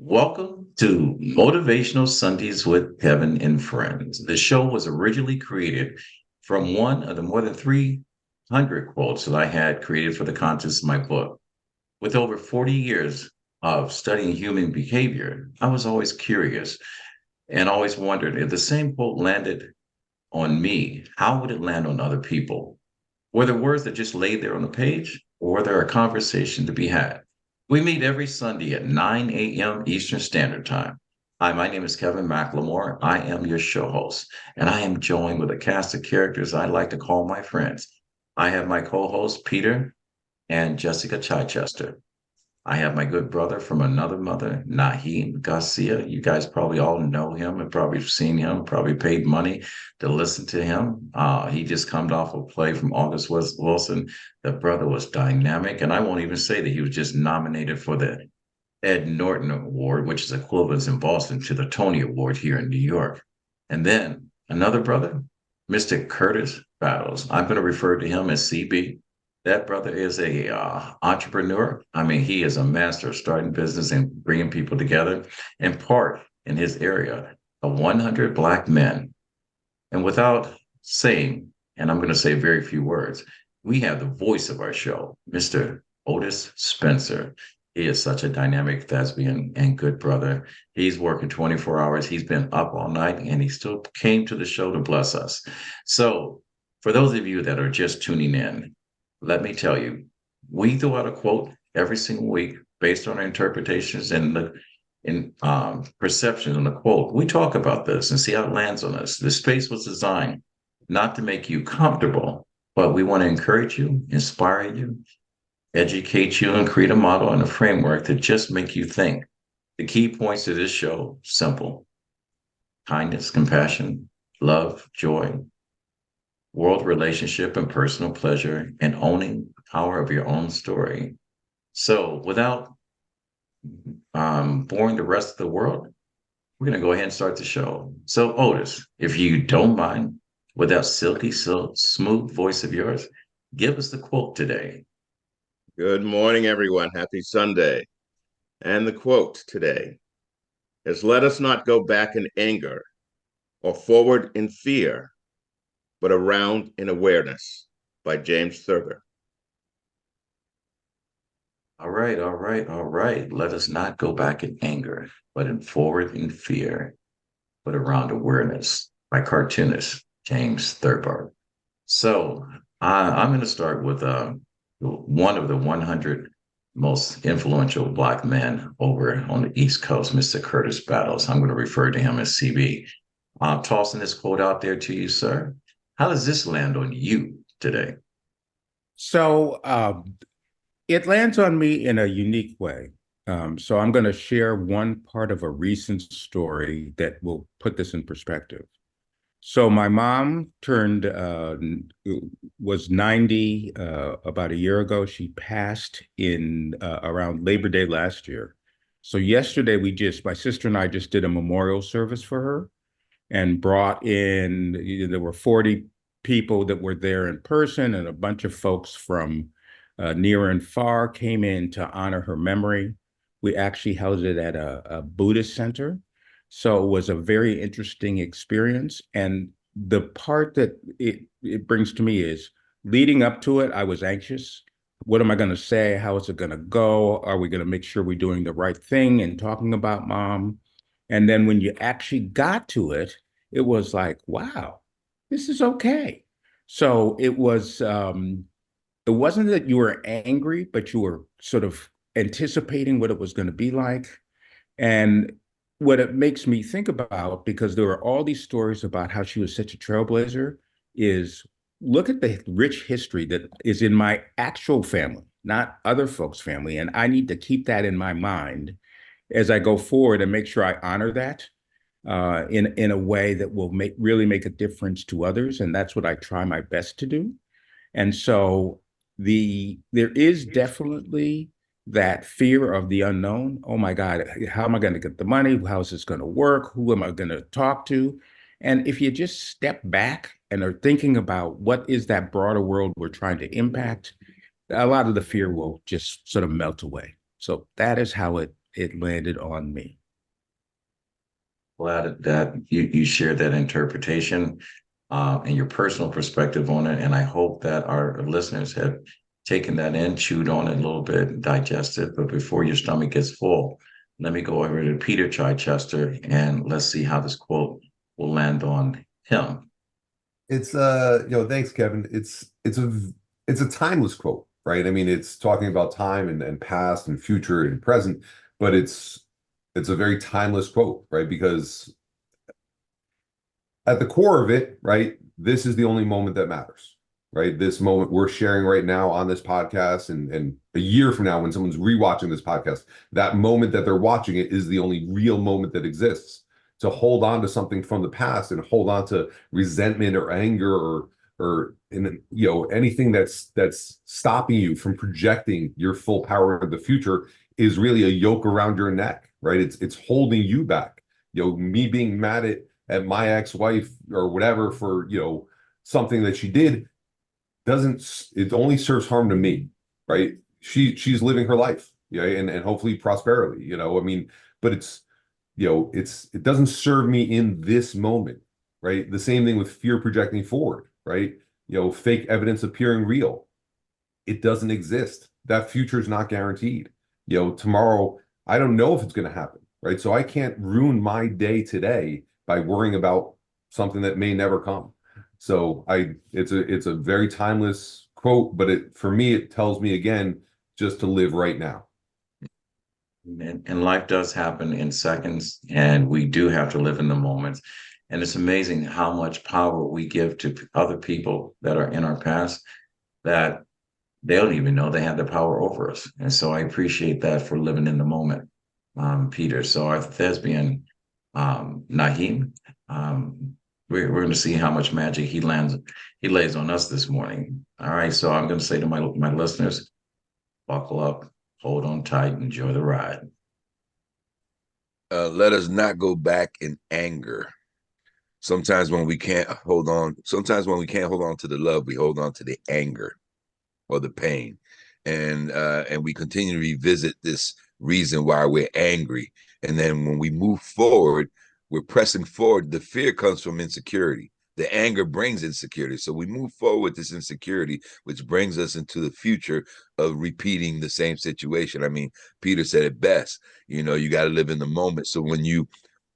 Welcome to Motivational Sundays with Kevin and Friends. The show was originally created from one of the more than 300 quotes that I had created for the contents of my book. With over 40 years of studying human behavior, I was always curious and always wondered if the same quote landed on me, how would it land on other people? Were there words that just laid there on the page, or were there a conversation to be had? We meet every Sunday at 9 a.m. Eastern Standard Time. Hi, my name is Kevin McLemore. I am your show host, and I am joined with a cast of characters I like to call my friends. I have my co hosts, Peter and Jessica Chichester. I have my good brother from another mother, Naheem Garcia. You guys probably all know him and probably seen him, probably paid money to listen to him. He just come off a play from August Wilson. The brother was dynamic. And I won't even say that he was just nominated for the Ed Norton Award, which is equivalent in Boston to the Tony Award here in New York. And then another brother, Mr. Curtis Battles. I'm going to refer to him as CB. That brother is a entrepreneur. I mean, he is a master of starting business and bringing people together, and part in his area of 100 Black men. And without saying, and I'm going to say very few words, we have the voice of our show, Mr. Otis Spencer. He is such a dynamic thespian and good brother. He's working 24 hours. He's been up all night, and he still came to the show to bless us. So, for those of you that are just tuning in, let me tell you, we throw out a quote every single week based on our interpretations and perceptions on the quote. We talk about this and see how it lands on us. This space was designed not to make you comfortable, but we want to encourage you, inspire you, educate you, and create a model and a framework to just make you think. The key points to this show, simple: kindness, compassion, love, joy, world relationship and personal pleasure, and owning the power of your own story. So without boring the rest of the world, we're going to go ahead and start the show. So Otis, if you don't mind, with that silky, smooth voice of yours, give us the quote today. Good morning, everyone. Happy Sunday. And the quote today is, "Let us not go back in anger or forward in fear, but around in awareness," by James Thurber. All right, all right, all right. Let us not go back in anger, but in forward in fear, but around awareness, by cartoonist James Thurber. So I'm going to start with one of the 100 most influential Black men over on the East Coast, Mr. Curtis Battles. I'm going to refer to him as CB. Tossing this quote out there to you, sir. How does this land on you today? So it lands on me in a unique way. So I'm going to share one part of a recent story that will put this in perspective. So my mom was 90 about a year ago. She passed in around Labor Day last year. So yesterday my sister and I just did a memorial service for her and brought in, there were 40 people that were there in person, and a bunch of folks from near and far came in to honor her memory. We actually held it at a Buddhist center. So it was a very interesting experience. And the part that it brings to me is, leading up to it, I was anxious. What am I going to say? How is it going to go? Are we going to make sure we're doing the right thing and talking about mom? And then when you actually got to it, it was like, wow, this is okay. So it wasn't that you were angry, but you were sort of anticipating what it was going to be like. And what it makes me think about, because there are all these stories about how she was such a trailblazer, is look at the rich history that is in my actual family, not other folks' family. And I need to keep that in my mind as I go forward and make sure I honor that in a way that will really make a difference to others. And that's what I try my best to do. And so there is definitely that fear of the unknown. Oh my God, how am I going to get the money? How is this going to work? Who am I going to talk to? And if you just step back and are thinking about what is that broader world we're trying to impact, a lot of the fear will just sort of melt away. So that is how it it landed on me. Glad that you shared that interpretation and your personal perspective on it. And I hope that our listeners have taken that in, chewed on it a little bit, digested. But before your stomach gets full, let me go over to Peter Chichester and let's see how this quote will land on him. It's thanks, Kevin. It's a timeless quote, right? I mean, it's talking about time and past and future and present, but it's a very timeless quote, right? Because at the core of it, right, this is the only moment that matters, right? This moment we're sharing right now on this podcast, and a year from now, when someone's rewatching this podcast, that moment that they're watching it is the only real moment that exists. To hold on to something from the past and hold on to resentment or anger or anything that's stopping you from projecting your full power in the future is really a yoke around your neck, right? It's holding you back. Me being mad at my ex-wife or whatever for something that she did it only serves harm to me, right? She's living her life, and hopefully prosperity, I mean, but it doesn't serve me in this moment, right? The same thing with fear projecting forward, right? Fake evidence appearing real. It doesn't exist. That future is not guaranteed. Tomorrow, I don't know if it's going to happen, right? So I can't ruin my day today by worrying about something that may never come. So it's a very timeless quote, but for me, it tells me again, just to live right now. And life does happen in seconds, and we do have to live in the moment. And it's amazing how much power we give to other people that are in our past that they don't even know they have the power over us. And so I appreciate that for living in the moment, Peter. So our thespian, Naheem, we're going to see how much magic he lays on us this morning. All right, so I'm going to say to my listeners, buckle up, hold on tight, enjoy the ride. Let us not go back in anger. Sometimes when we can't hold on to the love, we hold on to the anger or the pain. And we continue to revisit this reason why we're angry. And then when we move forward, we're pressing forward. The fear comes from insecurity. The anger brings insecurity. So we move forward with this insecurity, which brings us into the future of repeating the same situation. I mean, Peter said it best, you got to live in the moment. So when you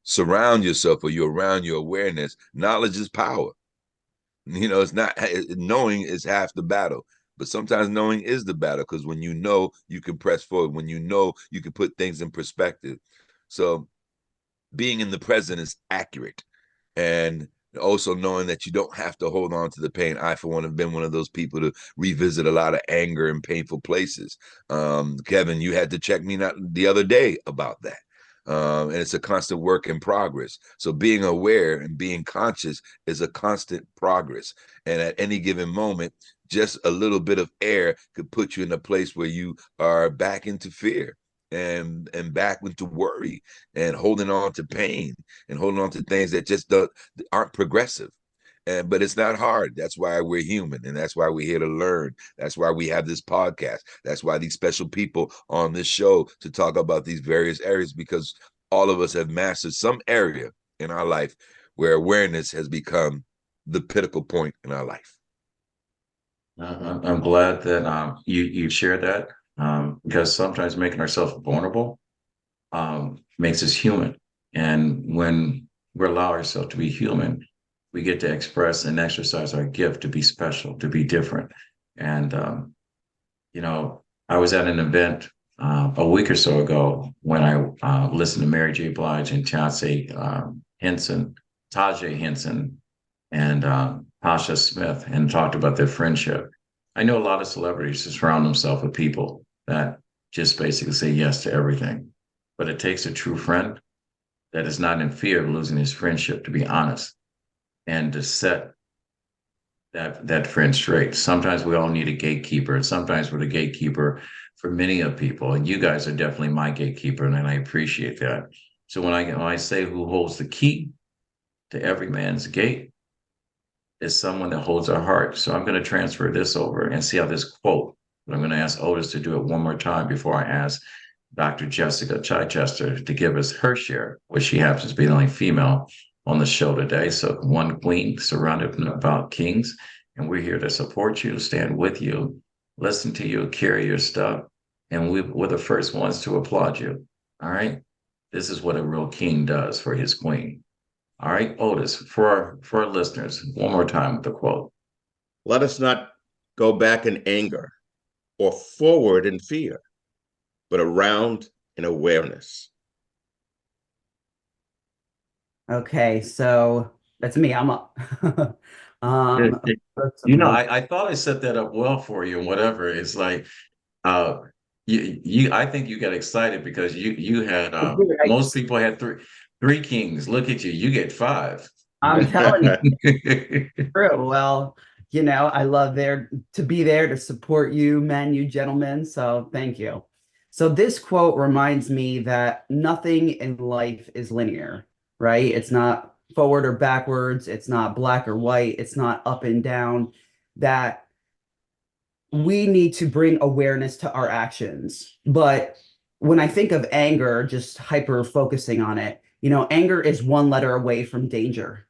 surround yourself or you're around your awareness, knowledge is power. It's not, knowing is half the battle. But sometimes knowing is the battle, because when you know, you can press forward. When you know, you can put things in perspective. So being in the present is accurate. And also knowing that you don't have to hold on to the pain. I, for one, have been one of those people to revisit a lot of anger and painful places. Kevin, you had to check me not the other day about that. And it's a constant work in progress. So being aware and being conscious is a constant progress. And at any given moment, just a little bit of air could put you in a place where you are back into fear and back into worry and holding on to pain and holding on to things that just aren't progressive. But it's not hard. That's why we're human, and that's why we're here to learn. That's why we have this podcast. That's why these special people on this show to talk about these various areas, because all of us have mastered some area in our life where awareness has become the pinnacle point in our life. I'm glad that you shared that because sometimes making ourselves vulnerable makes us human. And when we allow ourselves to be human, we get to express and exercise our gift to be special, to be different. And, I was at an event a week or so ago when I listened to Mary J. Blige and Tajay Henson, and Tasha Smith, and talked about their friendship. I know a lot of celebrities just surround themselves with people that just basically say yes to everything. But it takes a true friend that is not in fear of losing his friendship to be honest and to set that friend straight. Sometimes we all need a gatekeeper, and sometimes we're the gatekeeper for many of people. And you guys are definitely my gatekeeper, and I appreciate that. So when I say who holds the key to every man's gate, is someone that holds our heart. So I'm going to transfer this over and see how this quote. But I'm going to ask Otis to do it one more time before I ask Dr. Jessica Chichester to give us her share, which she happens to be the only female on the show today. So one queen surrounded about kings, and we're here to support you, stand with you, listen to you, carry your stuff, and we're the first ones to applaud you. All right. This is what a real king does for his queen. All right, Otis, for our listeners, one more time with the quote. Let us not go back in anger or forward in fear, but around in awareness. Okay, so that's me. I'm up. um, You know, I thought I set that up well for you and whatever. It's like uh you I think you got excited because you had most people had three kings. Look at you, you get five. I'm telling you, true. Well, I love there to be there to support you, men, you gentlemen. So thank you. So this quote reminds me that nothing in life is linear, right? It's not forward or backwards. It's not black or white. It's not up and down. That we need to bring awareness to our actions. But when I think of anger, just hyper focusing on it, anger is one letter away from danger.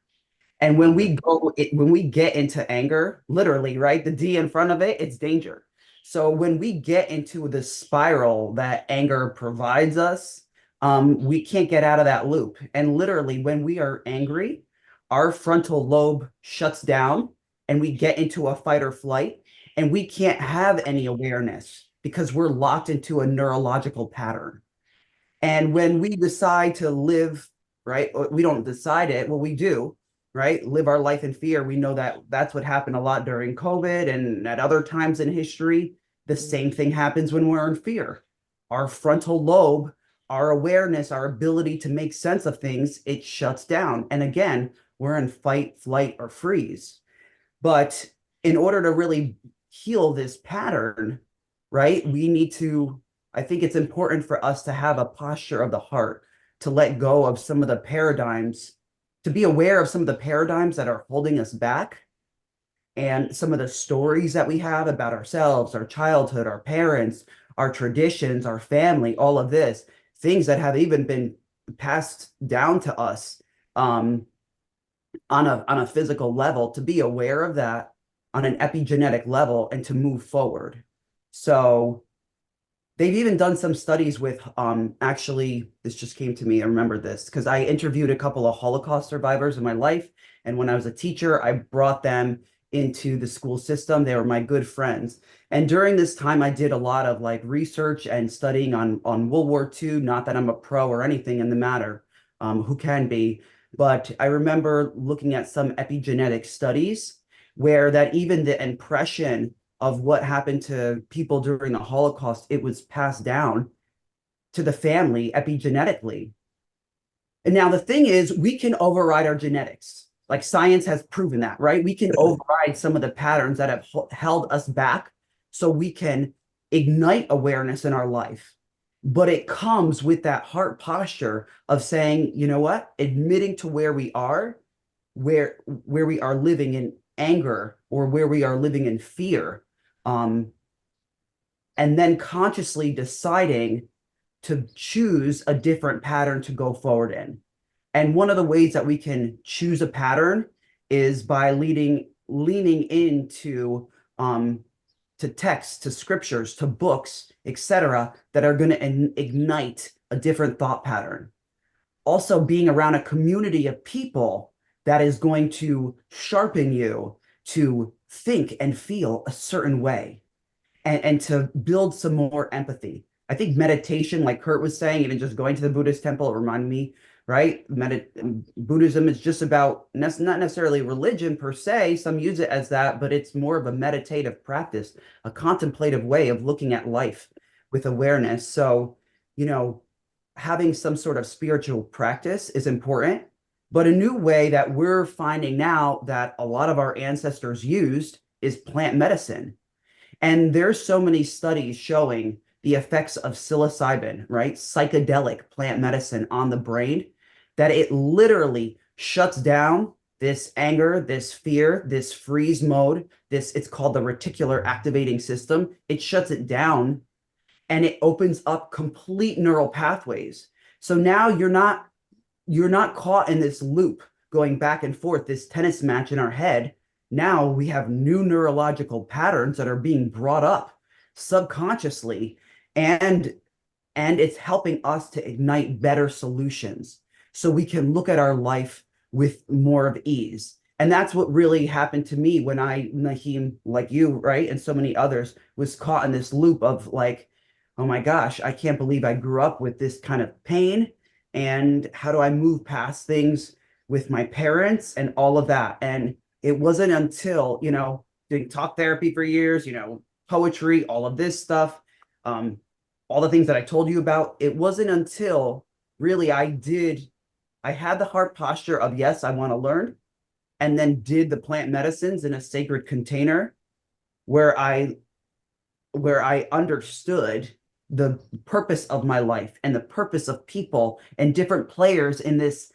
And when we get into anger, literally, right, the D in front of it, it's danger. So when we get into the spiral that anger provides us, we can't get out of that loop. And literally, when we are angry, our frontal lobe shuts down and we get into a fight or flight, and we can't have any awareness because we're locked into a neurological pattern. And when we decide to live, right, we don't decide it, well, we do, right? Live our life in fear. We know that that's what happened a lot during COVID and at other times in history. The same thing happens when we're in fear. Our frontal lobe, our awareness, our ability to make sense of things, it shuts down. And again, we're in fight, flight, or freeze. But in order to really heal this pattern, right, I think it's important for us to have a posture of the heart, to let go of some of the paradigms, to be aware of some of the paradigms that are holding us back, and some of the stories that we have about ourselves, our childhood, our parents, our traditions, our family, all of this, things that have even been passed down to us on a physical level, to be aware of that on an epigenetic level and to move forward. So they've even done some studies with actually, this just came to me, I remember this because I interviewed a couple of Holocaust survivors in my life, and when I was a teacher, I brought them into the school system. They were my good friends, and during this time I did a lot of like research and studying on World War II. Not that I'm a pro or anything in the matter, who can be, but I remember looking at some epigenetic studies where that even the impression of what happened to people during the Holocaust, it was passed down to the family epigenetically. And now the thing is, we can override our genetics. Like science has proven that, right? We can override some of the patterns that have held us back so we can ignite awareness in our life. But it comes with that heart posture of saying, you know what, admitting to where we are, where we are living in anger or where we are living in fear, and then consciously deciding to choose a different pattern to go forward in. And one of the ways that we can choose a pattern is by leaning into to texts, to scriptures, to books, etc., that are going to ignite a different thought pattern. Also, being around a community of people that is going to sharpen you to think and feel a certain way, and to build some more empathy. I think meditation, like Kurt was saying, even just going to the Buddhist temple, it reminded me, right? Buddhism is just about not necessarily religion per se. Some use it as that, but it's more of a meditative practice, a contemplative way of looking at life with awareness. So, having some sort of spiritual practice is important. But a new way that we're finding now that a lot of our ancestors used is plant medicine. And there's so many studies showing the effects of psilocybin, right? Psychedelic plant medicine on the brain, that it literally shuts down this anger, this fear, this freeze mode, it's called the reticular activating system. It shuts it down. and it opens up complete neural pathways. So now you're not caught in this loop going back and forth, this tennis match in our head. Now we have new neurological patterns that are being brought up subconsciously, and it's helping us to ignite better solutions so we can look at our life with more of ease. And that's what really happened to me when Naheem, like you, right, and so many others, was caught in this loop of like, oh my gosh, I can't believe I grew up with this kind of pain. And how do I move past things with my parents and all of that? And it wasn't until, doing talk therapy for years, poetry, all of this stuff, all the things that I told you about, it wasn't until really I had the heart posture of, yes, I want to learn, and then did the plant medicines in a sacred container where I understood the purpose of my life and the purpose of people and different players in this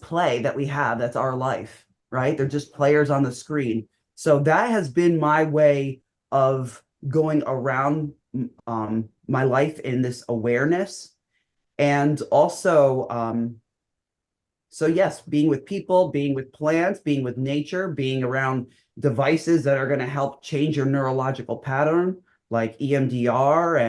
play that we have, that's our life, right? They're just players on the screen. So that has been my way of going around my life in this awareness. And also, so yes, being with people, being with plants, being with nature, being around devices that are going to help change your neurological pattern, like EMDR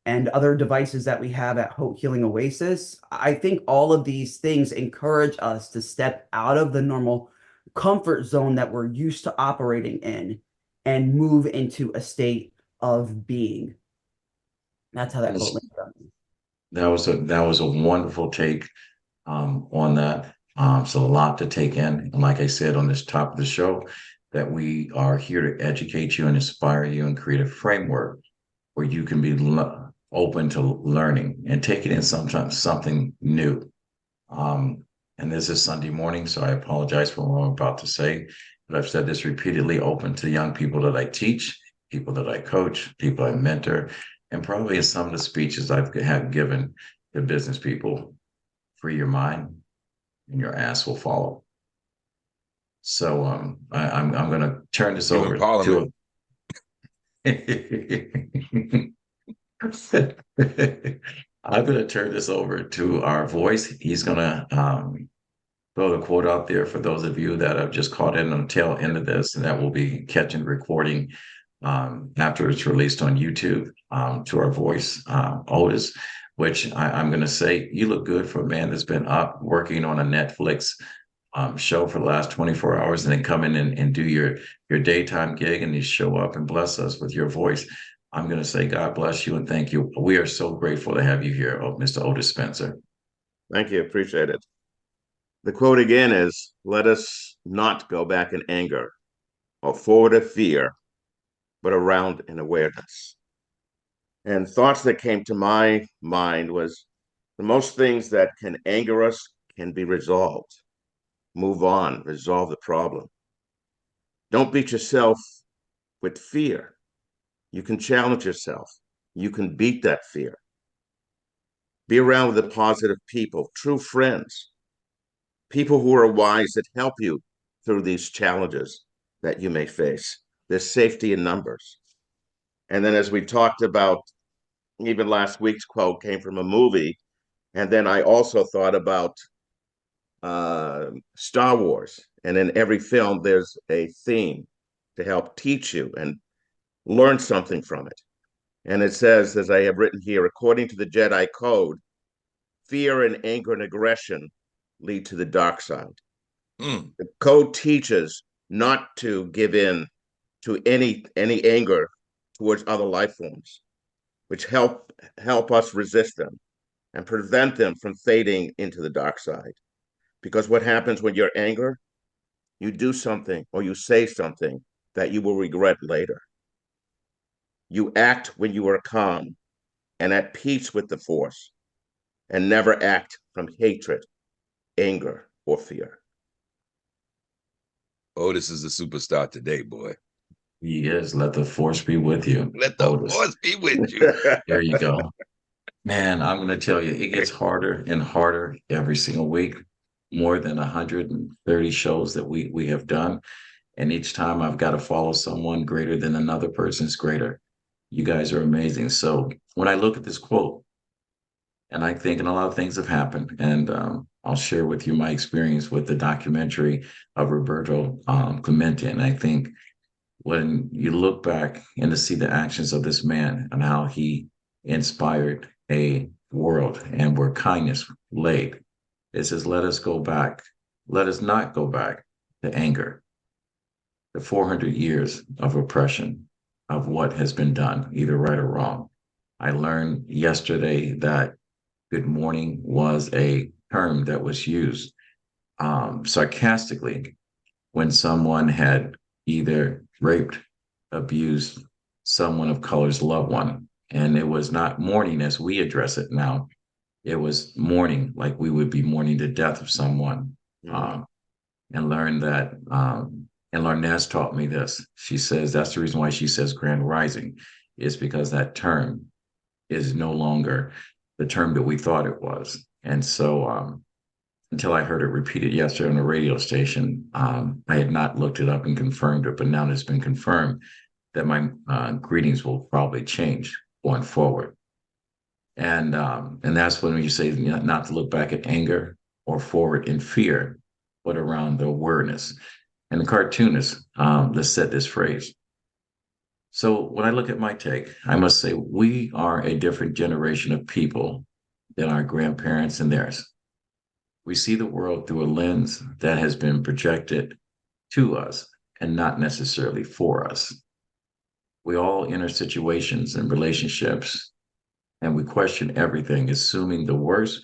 and other devices that we have at Hope Healing Oasis. I think all of these things encourage us to step out of the normal comfort zone that we're used to operating in and move into a state of being. That's how that quote went from. That was a wonderful take on that. So a lot to take in. And like I said on this top of the show, that we are here to educate you and inspire you and create a framework where you can be open to learning and taking in sometimes something new. And this is Sunday morning, so I apologize for what I'm about to say, but I've said this repeatedly, open to young people that I teach, people that I coach, people I mentor, and probably in some of the speeches I've have given to business people. Free your mind and your ass will follow. So I'm going to turn this over to I'm going to turn this over to our voice. He's going to throw the quote out there for those of you that have just caught in on the tail end of this, and that will be catching recording after it's released on YouTube to our voice, Otis, which I'm going to say, you look good for a man that's been up working on a Netflix show for the last 24 hours and then come in and do your daytime gig and you show up and bless us with your voice. I'm going to say, God bless you and thank you. We are so grateful to have you here, Mr. Otis Spencer. Thank you. Appreciate it. The quote again is, let us not go back in anger or forward in fear, but around in awareness. And thoughts that came to my mind was the most things that can anger us can be resolved. Move on, resolve the problem. Don't beat yourself with fear. You can challenge yourself. You can beat that fear. Be around with the positive people, true friends, people who are wise that help you through these challenges that you may face. There's safety in numbers. And then as we talked about, even last week's quote came from a movie. And then I also thought about Star Wars. And in every film, there's a theme to help teach you and learn something from it. And it says, as I have written here, according to the Jedi Code, fear and anger and aggression lead to the dark side. The code teaches not to give in to any anger towards other life forms, which help us resist them and prevent them from fading into the dark side. Because what happens when you're angry, you do something or you say something that you will regret later. You act when you are calm and at peace with the force, and never act from hatred, anger, or fear. Otis is a superstar today, boy. He is. Let the force be with you. Let the force be with you. There you go. Man, I'm going to tell you, it gets harder and harder every single week. More than 130 shows that we have done. And each time I've got to follow someone greater than another person's greater. You guys are amazing. So when I look at this quote, and I think, and a lot of things have happened, and I'll share with you my experience with the documentary of Roberto Clemente. And I think when you look back and to see the actions of this man and how he inspired a world and where kindness laid, it says, let us go back. Let us not go back to anger, the 400 years of oppression of what has been done, either right or wrong. I learned yesterday that good morning was a term that was used sarcastically when someone had either raped, abused someone of color's loved one. And it was not mourning as we address it now. It was mourning like we would be mourning the death of someone. And learned that, and Larnez taught me this. She says that's the reason why she says grand rising, is because that term is no longer the term that we thought it was. And so until I heard it repeated yesterday on the radio station, I had not looked it up and confirmed it, but now it's been confirmed that my greetings will probably change going forward. And that's when you say not to look back at anger or forward in fear, but around the awareness. And the cartoonist that said this phrase. So when I look at my take, I must say we are a different generation of people than our grandparents and theirs. We see the world through a lens that has been projected to us and not necessarily for us. We all enter situations and relationships and we question everything, assuming the worst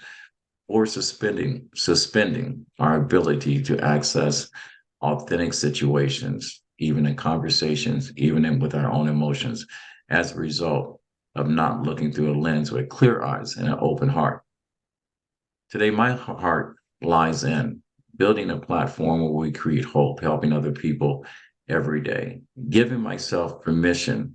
or suspending our ability to access authentic situations, even in conversations, even with our own emotions, as a result of not looking through a lens with clear eyes and an open heart. Today, my heart lies in building a platform where we create hope, helping other people every day, giving myself permission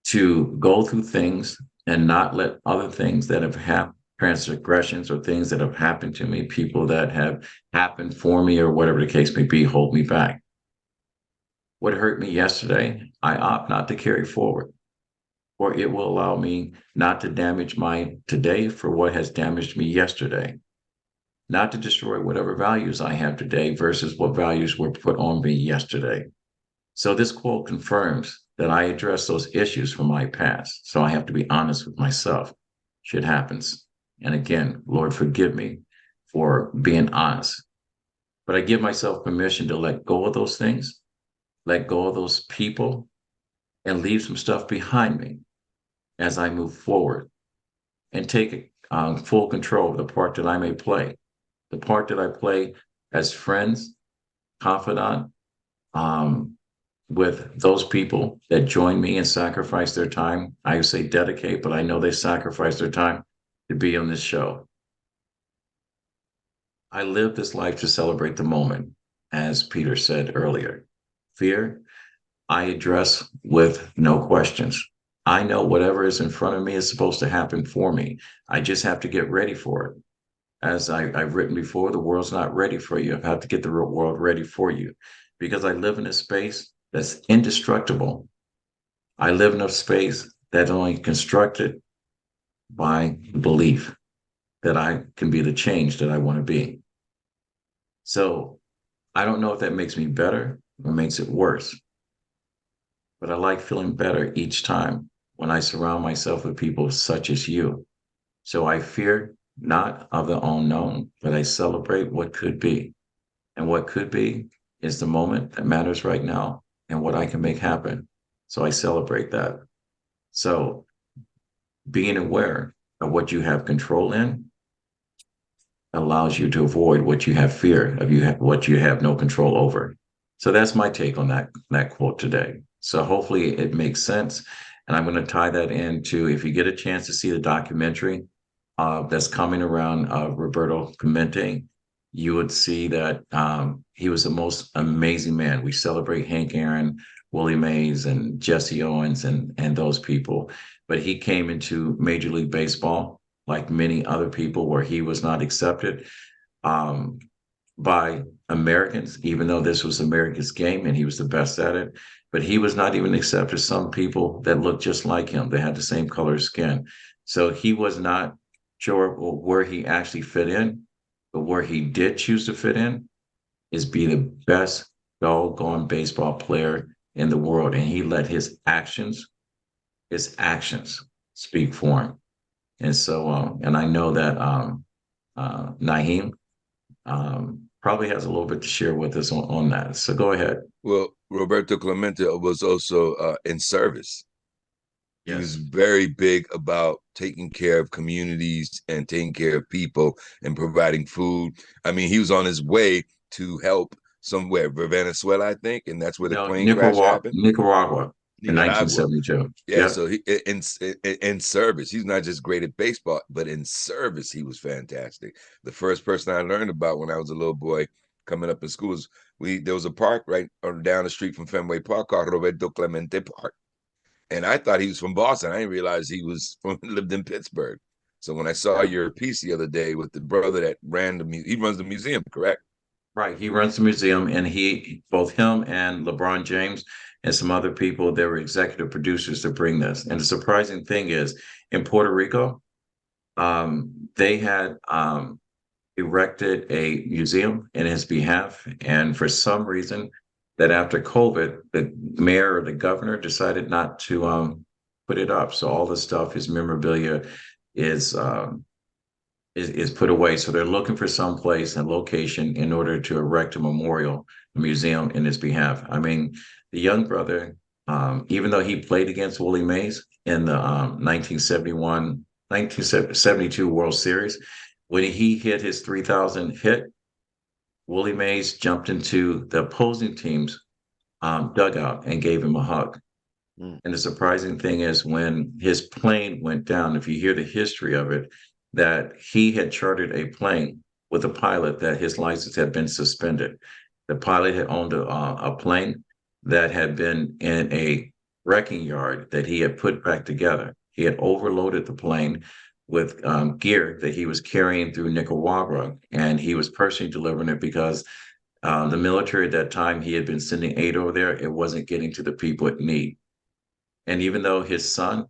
to go through things and not let other things that have happened, transgressions or things that have happened to me, people that have happened for me or whatever the case may be, hold me back. What hurt me yesterday, I opt not to carry forward, or it will allow me not to damage my today for what has damaged me yesterday, not to destroy whatever values I have today versus what values were put on me yesterday. So this quote confirms that I address those issues from my past. So I have to be honest with myself. Shit happens. And again, Lord, forgive me for being honest. But I give myself permission to let go of those things, let go of those people, and leave some stuff behind me as I move forward and take full control of the part that I may play, the part that I play as friends, confidant, with those people that join me and sacrifice their time. I say dedicate, but I know they sacrifice their time to be on this show. I live this life to celebrate the moment, as Peter said earlier. Fear, I address with no questions. I know whatever is in front of me is supposed to happen for me. I just have to get ready for it. As I've written before, the world's not ready for you. I have to get the world ready for you because I live in a space that's indestructible. I live in a space that's only constructed by belief that I can be the change that I want to be. So I don't know if that makes me better or makes it worse, but I like feeling better each time when I surround myself with people such as you. So I fear not of the unknown, but I celebrate what could be. And what could be is the moment that matters right now and what I can make happen. So I celebrate that. So being aware of what you have control in allows you to avoid what you have fear of, what you have no control over. So that's my take on that quote today. So hopefully it makes sense. And I'm going to tie that into, if you get a chance to see the documentary that's coming around Roberto Clemente, you would see that he was the most amazing man. We celebrate Hank Aaron, Willie Mays, and Jesse Owens and those people. But he came into Major League Baseball like many other people where he was not accepted. by Americans, even though this was America's game and he was the best at it. But he was not even accepted. Some people that looked just like him, they had the same color of skin. So he was not sure where he actually fit in, but where he did choose to fit in is be the best doggone baseball player in the world. And he let his actions speak for him. And so, and I know that Naheem probably has a little bit to share with us on that. So go ahead. Well, Roberto Clemente was also in service. He was Yes. very big about taking care of communities and taking care of people and providing food. I mean, he was on his way to help somewhere, Venezuela, I think, and that's where the No, plane crash happened. Nicaragua in Nicaragua. 1972. Yeah, Yep. so he in service, he's not just great at baseball, but in service, he was fantastic. The first person I learned about when I was a little boy coming up in school was there was a park right down the street from Fenway Park called Roberto Clemente Park. And I thought he was from Boston. I didn't realize he was lived in Pittsburgh. So when I saw your piece the other day with the brother that he runs the museum, correct? Right. He runs the museum, and both him and LeBron James and some other people, they were executive producers to bring this. And the surprising thing is, in Puerto Rico, they had erected a museum in his behalf. And for some reason, that after COVID, the mayor or the governor decided not to put it up. So all the stuff, his memorabilia, is is put away. So they're looking for some place and location in order to erect a memorial, a museum in his behalf. I mean, the young brother, even though he played against Willie Mays in the 1972 World Series, when he hit his 3,000 hit, Willie Mays jumped into the opposing team's dugout and gave him a hug. Mm. And the surprising thing is when his plane went down, if you hear the history of it, that he had chartered a plane with a pilot that his license had been suspended. The pilot had owned a plane that had been in a wrecking yard that he had put back together. He had overloaded the plane with gear that he was carrying through Nicaragua, and he was personally delivering it because the military at that time, he had been sending aid over there. It wasn't getting to the people in need. And even though his son,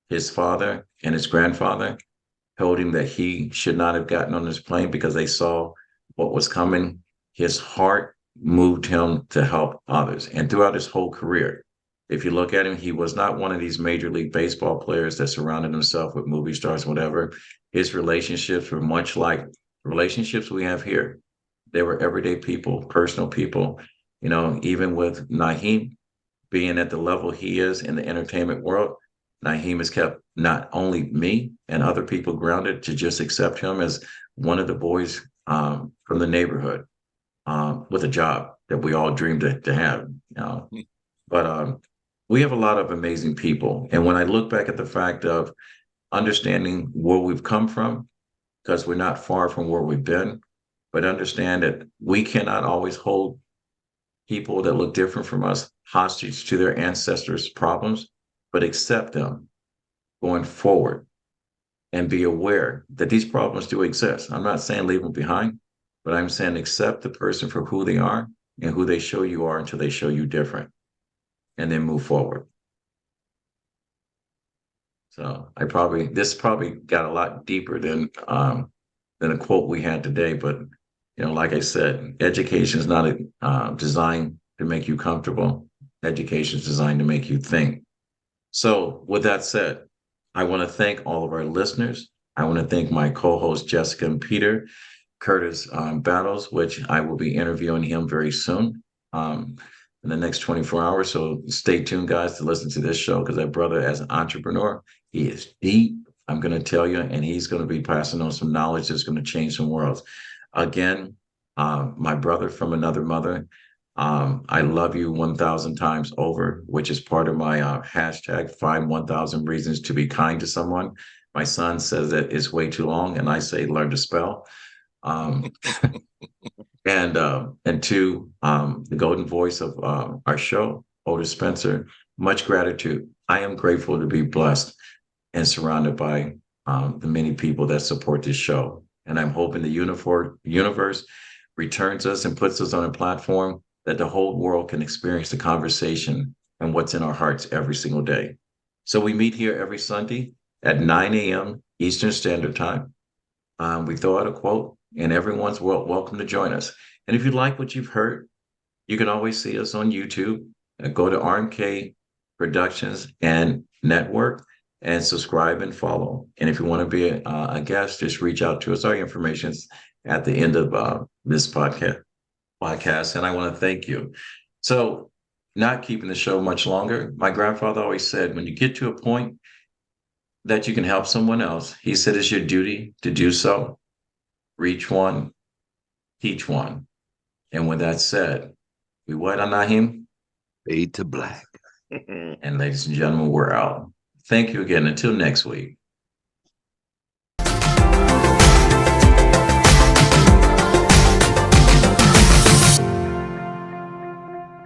his father, and his grandfather told him that he should not have gotten on this plane because they saw what was coming, his heart moved him to help others. And throughout his whole career, if you look at him, he was not one of these Major League Baseball players that surrounded himself with movie stars, whatever. His relationships were much like relationships we have here. They were everyday people, personal people. You know, even with Naheem, being at the level he is in the entertainment world, Naheem has kept not only me and other people grounded to just accept him as one of the boys from the neighborhood with a job that we all dreamed to have. You know? But we have a lot of amazing people. And when I look back at the fact of understanding where we've come from, because we're not far from where we've been, but understand that we cannot always hold people that look different from us hostage to their ancestors' problems, but accept them going forward and be aware that these problems do exist. I'm not saying leave them behind, but I'm saying accept the person for who they are and who they show you are until they show you different, and then move forward. So this probably got a lot deeper than a quote we had today, but you know, like I said, education is not designed to make you comfortable. Education is designed to make you think. So, with that said, I want to thank all of our listeners. I want to thank my co-hosts Jessica and Peter, Curtis Battles, which I will be interviewing him very soon in the next 24 hours. So stay tuned, guys, to listen to this show because that brother, as an entrepreneur, he is deep. I'm going to tell you, and he's going to be passing on some knowledge that's going to change some worlds. Again, my brother from another mother. I love you 1,000 times over, which is part of my hashtag find 1,000 reasons to be kind to someone. My son says that it's way too long, and I say learn to spell. And to the golden voice of our show, Otis Spencer, much gratitude. I am grateful to be blessed and surrounded by the many people that support this show. And I'm hoping the universe returns us and puts us on a platform that the whole world can experience the conversation and what's in our hearts every single day. So we meet here every Sunday at 9 a.m. Eastern Standard Time. We throw out a quote, and everyone's welcome to join us. And if you like what you've heard, you can always see us on YouTube. Go to RMK Productions and Network and subscribe and follow. And if you want to be a guest, just reach out to us. Our information's at the end of this podcast. And I want to thank you. So, not keeping the show much longer, my grandfather always said, when you get to a point that you can help someone else, he said it's your duty to do so. Reach one, teach one. And with that said, we wait on him. Fade to black. And ladies and gentlemen, we're out. Thank you again. Until next week.